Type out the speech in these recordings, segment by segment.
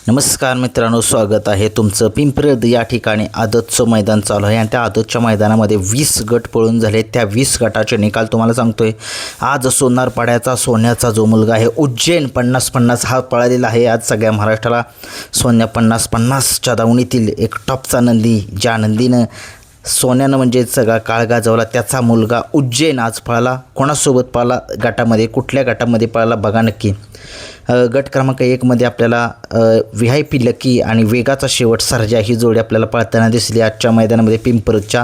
नमस्कार मित्रांनो, स्वागत आहे तुमचं. पिंपरद या ठिकाणी आदतचं मैदान चालू आहे आणि त्या आदतच्या मैदानामध्ये 20 गट पळून झाले. त्या 20 गटाचे निकाल तुम्हाला सांगतोय. आज सोनारपाड्याचा सोन्याचा जो मुलगा आहे उज्जैन 50-50 हा पळालेला आहे. आज सगळ्या महाराष्ट्राला सोन्या 50-50च्या दावणीतील एक टॉपचा नंदी, ज्या नंदीनं सोन्यानं म्हणजे सगळा काळ गाजवला, त्याचा मुलगा उज्जैन आज पळाला. कोणासोबत पळाला गटामध्ये, कुठल्या गटामध्ये पळाला बघा नक्की. गट क्रमांक 1मध्ये आपल्याला VIP लकी आणि वेगाचा शेवट सर्जा ही जोडी आपल्याला पळताना दिसली आजच्या मैदानामध्ये पिंपरदच्या.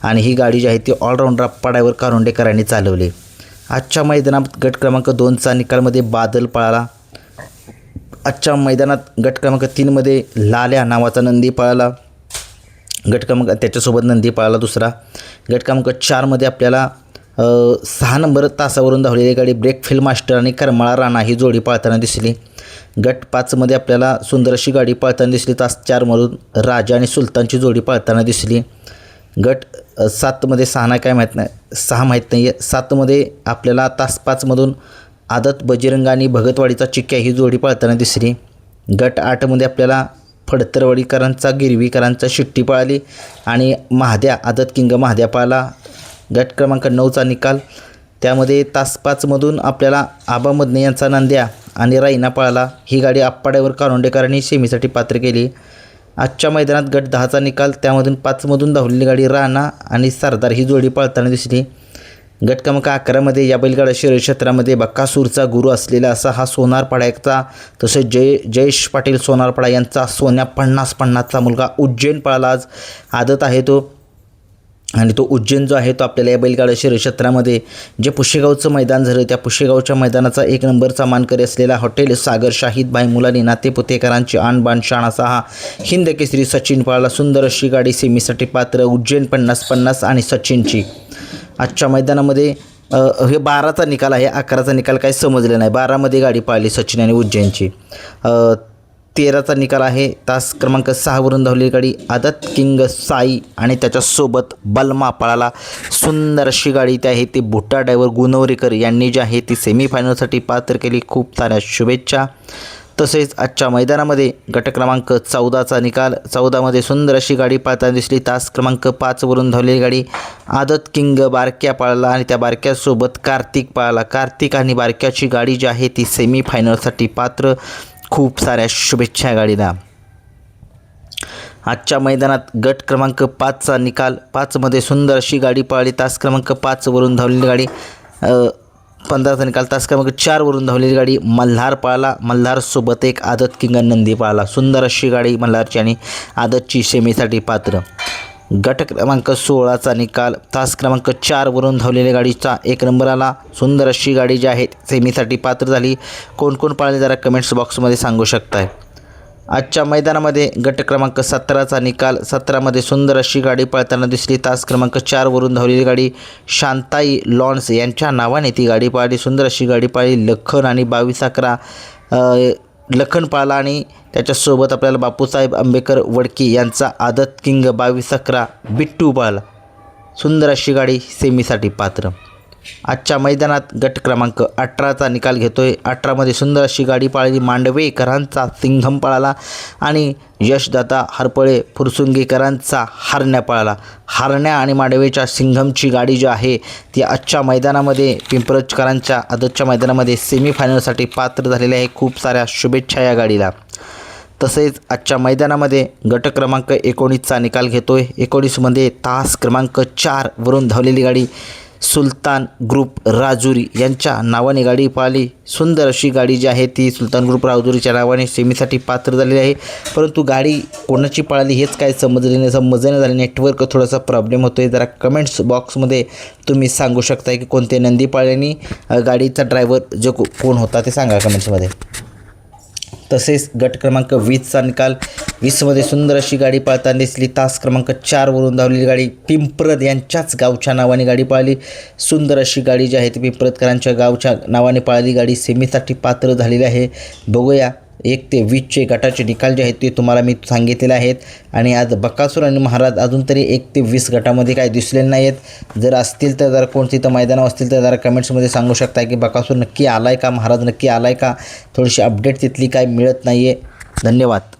आणि ही गाडी जी आहे ती ऑलराऊंडर पाड्यावर कारुंडेकरांनी चालवली. आजच्या मैदानात गट क्रमांक 2चा निकालमध्ये बादल पळाला. आजच्या मैदानात गट क्रमांक 3मध्ये लाल्या नावाचा नंदी पळाला. गट क्रमांक त्याच्यासोबत नंदी पळाला दुसरा. गट क्रमांक 4मध्ये आपल्याला 6 नंबर तासावरून धावलेली गाडी ब्रेक फिल्म मास्टर आणि करमाळा राणा ही जोडी पळताना दिसली. गट 5मध्ये आपल्याला सुंदर अशी गाडी पळताना दिसली. तास 4मधून राजा आणि सुलतानची जोडी पळताना दिसली. गट 7मध्ये 6 माहीत नाही आहे. 7मध्ये आपल्याला तास 5मधून आदत बजरंग आणि भगतवाडीचा चिक्क्या ही जोडी पळताना दिसली. गट 8मध्ये आपल्याला फडतरवाडीकरांचा गिरवीकरांचा शिट्टी पळाली आणि महाद्या आदत किंग महाद्या पळाला. गट क्रमांक 9चा निकाल, त्यामध्ये तास 5मधून आपल्याला आबा मदने यांचा नांद्या आणि रायना पळाला. ही गाडी आप्पाड्यावर कारुंडेकरांनी सेमीसाठी पात्र केली. आजच्या मैदानात गट 10चा निकाल, त्यामधून 5मधून धावलेली गाडी राणा आणि सरदार ही जोडी पळताना दिसली. गट क्रमांक 11मध्ये या बैलगाडा शर्यत क्षेत्रामध्ये बकासूरचा गुरु असलेला असा हा सोनारपाड्याचा, तसेच जयेश पाटील सोनारपाडा यांचा सोन्या 50-50चा मुलगा उज्जैन पळाला. आज आदत आहे तो, आणि तो उज्जैन जो आहे तो आपल्याला या बैलगाडा शर्यत क्षेत्रामध्ये जे पुशेगावचं मैदान झालं, त्या पुशेगावच्या मैदानाचा 1 नंबरचा मानकरी असलेला हॉटेल सागर शाहीद भाई मुलानी नाते पुतेकरांची आणबाण शाण असा हा हिंद केसरी सचिन पळाला. सुंदर अशी गाडी सेमीसाठी पात्र उज्जैन 50-50 आणि सचिनची. आजच्या मैदानामध्ये हे 12चा निकाल आहे. 11चा निकाल काही समजले नाही. 12मध्ये गाडी पाहिली सचिन आणि उज्जैनची. 13चा निकाल आहे. तास क्रमांक 6वरून धावलेली गाडी आदत किंग साई आणि त्याच्यासोबत बलमा पळाला. सुंदर अशी गाडी ती आहे ती भुट्टा ड्रायव्हर गुणवरेकर यांनी जी आहे ती सेमीफायनलसाठी पात्र केली. खूप साऱ्या शुभेच्छा. तसेच आजच्या मैदानामध्ये गट क्रमांक 14चा निकाल, 14मध्ये सुंदर अशी गाडी पळताना दिसली. तास क्रमांक 5वरून धावलेली गाडी आदत किंग बारक्या पळाला आणि त्या बारक्यासोबत कार्तिक पळाला. कार्तिक आणि बारक्याची गाडी जी आहे ती सेमीफायनलसाठी पात्र. खूप साऱ्या शुभेच्छा गाडीला. आजच्या मैदानात गट क्रमांक 5चा निकाल, 5मध्ये सुंदर अशी गाडी पळाली. तास क्रमांक 5वरून धावलेली गाडी 15चा निकाल, तास क्रमांक 4वरून धावलेली गाडी मल्हार पळाला. मल्हारसोबत एक आदत किंग नंदी पळाला. सुंदर अशी गाडी मल्हारची आणि आदतची सेमीसाठी पात्र. गट क्रमांक 16चा निकाल, तास क्रमांक 4वरून धावलेल्या गाडीचा 1 नंबर आला. सुंदर अशी गाडी जी आहे सेमीसाठी पात्र झाली. कोण कोण पळाले जरा कमेंट्स बॉक्समध्ये सांगू शकताय. आजच्या मैदानामध्ये गट क्रमांक 17चा निकाल, 17मध्ये सुंदर अशी गाडी पळताना दिसली. तास क्रमांक 4वरून धावलेली गाडी शांताई लॉन्स यांच्या नावाने ती गाडी पळाली. सुंदर अशी गाडी पळाली. लखन आणि 22-11 लखन पळाला आणि त्याच्यासोबत आपल्याला बापूसाहेब आंबेकर वडकी यांचा आदत किंग 22-11 बिट्टू पळाला. सुंदर अशी गाडी सेमीसाठी पात्र. आजच्या मैदानात गट क्रमांक 18चा निकाल घेतोय. 18मध्ये सुंदर अशी गाडी पळाली. मांडवेकरांचा सिंघम पळाला आणि यशदाता हरपळे फुरसुंगीकरांचा हरण्या पळाला. हरण्या आणि मांडवेच्या सिंघमची गाडी जी आहे ती आजच्या मैदानामध्ये पिंपरदकरांच्या आदतच्या मैदानामध्ये सेमीफायनलसाठी पात्र झालेली आहे. खूप साऱ्या शुभेच्छा या गाडीला. तसेच आजच्या मैदानामध्ये गट क्रमांक 19चा निकाल घेतोय. 19मध्ये तास क्रमांक 4वरून धावलेली गाडी सुलतान ग्रुप राजुरी यांच्या नावाने गाडी पळाली. सुंदर अशी गाडी जी आहे ती सुलतान ग्रुप राजुरीच्या नावाने सेमीसाठी पात्र झालेली आहे. परंतु गाडी कोणाची पळाली हेच काय समजलं झाले. नेटवर्क थोडासा प्रॉब्लेम होतो आहे. जरा कमेंट्स बॉक्समध्ये तुम्ही सांगू शकता की कोणते नंदी पळाल्याने गाडीचा ड्रायव्हर जो कोण होता ते सांगा कमेंट्समध्ये. तसेच गट क्रमांक 20चा निकाल, 20मध्ये सुंदर अशी गाडी पळताना दिसली. तास क्रमांक 4वरून धावलेली गाडी पिंपरद यांच्याच गावच्या नावाने गाडी पळाली. सुंदर अशी गाडी जी आहे ती पिंपरदकरांच्या गावच्या नावाने पळाली. गाडी सेमीसाठी पात्र झालेली आहे. बघूया 1 ते 20चे गटाचे निकाल जे आहेत ते तुम्हाला मी सांगितलेले आहेत. आणि आज बकासूर आणि महाराज अजून तरी 1 ते 20 गटामध्ये काही दिसलेले नाही आहेत. जर असतील तर जरा कोणती तर मैदानं असतील तर जरा कमेंट्समध्ये सांगू शकता की बकासूर नक्की आला आहे का, महाराज नक्की आला आहे का. थोडीशी अपडेट तिथली काही मिळत नाही आहे. धन्यवाद.